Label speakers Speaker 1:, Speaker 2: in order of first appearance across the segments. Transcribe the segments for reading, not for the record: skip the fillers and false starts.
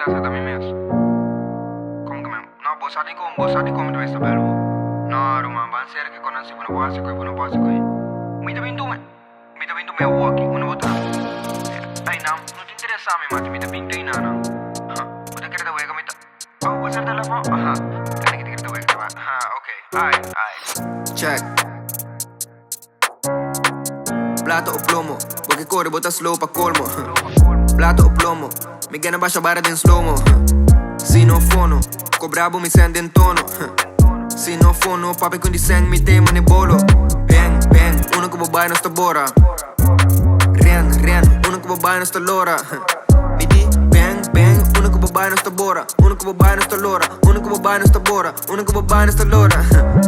Speaker 1: licença da mim mesmo. Como que mesmo? Não, bolsa de como tu está belo. Não, mano, vai ser que quando eu não posso ir. Me também tu me walk, eu não vou estar. Ai não te interessa mano, me também tu não. Você quer dar wega me tá. Oh, você tá telefone? Aha. Quer que dar wega, ok. Ai.
Speaker 2: Check. Plata o plomo, porque corre bota slow pa colmo. Plata o plomo, mi gana baixa barra den slow-mo. Se não fono, cobrabo mi sende in tono. Se não fono, papi con di seng mi tema ne bolo. Bang, uno que bobai no sta bora. Rien, uno que bobai no sta lora. Mi di bang, uno que bobai no sta bora. Uno que bobai no sta lora. Uno que bobai no sta bora. Uno que bobai no sta lora.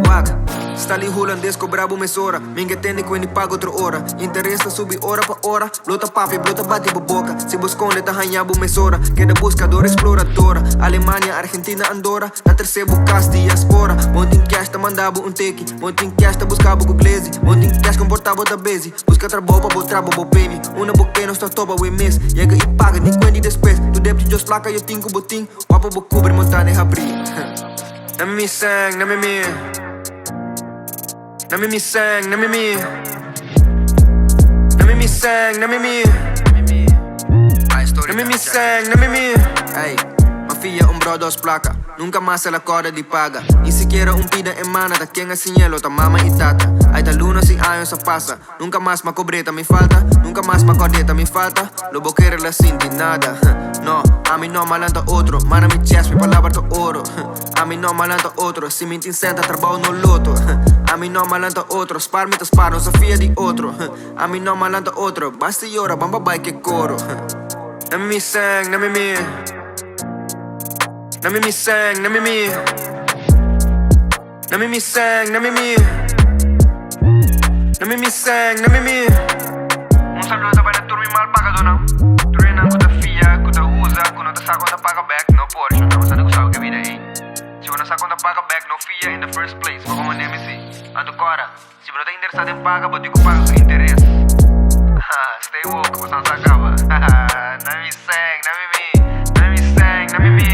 Speaker 2: Wak, sta li holandês, cobrabo mesora. Minha tende quindi pago outra hora. Interessa subir hora pa hora. Blota papi, blota bate pa boca. Se busconde ta hanhabo mesora. Queda buscadora, exploradora. Alemanha, Argentina, Andorra. Na terceira bucas diaspora. Monte em cash ta mandabo take. Monte em cash ta buscabo com glaze. Monte em cash comportavo da base. Busca trabalho pa botrabo bo baby. Una boquena sta topa we miss. Chega e paga, nem quindi despes. Tu debiti jos placa, eu tinco botim. Wapo bo cobre, montane abrir. Na me sang, na me me. Na me sang, na me me. Na me sang, na me me. Na me sang, na me me. Hey, ma figlia un bro dos placa. Nunca más se la corda di paga. Ni siquiera un pida emana da quien es cielo, ta mama y tata. Ay ta luna sin años se pasa. Nunca más ma cobreta me falta. Nunca más ma cordeta me falta. Lo boquera la cinti nada. No, a mí no malanta otro. Mana mi chest, mi palabra to oro. A mí no malanta otro. Si mi incenta trabajo no loto. A mí no malanta otro. Spar mi te spar, no Sofía di otro. A mí no malanta otro. Basta y ora, bamba bai que coro. Na me sang, na me me. Na me sang, na me me. Na me sang, na me me. Na me sang, na me me.
Speaker 1: Un saludo para turma mal pagadona. Turma com a filha, com a usa, com a saca quando paga back, não pode. Não você não sabe o que vida aí. Se você saca quando paga back, não filha in the first place. Como o nome se. Ando cora. Se você está interessado em paga, pode que paga seu interesse. Stay woke, você não sacava. Na me sang, na me me. Na me sang, na me me.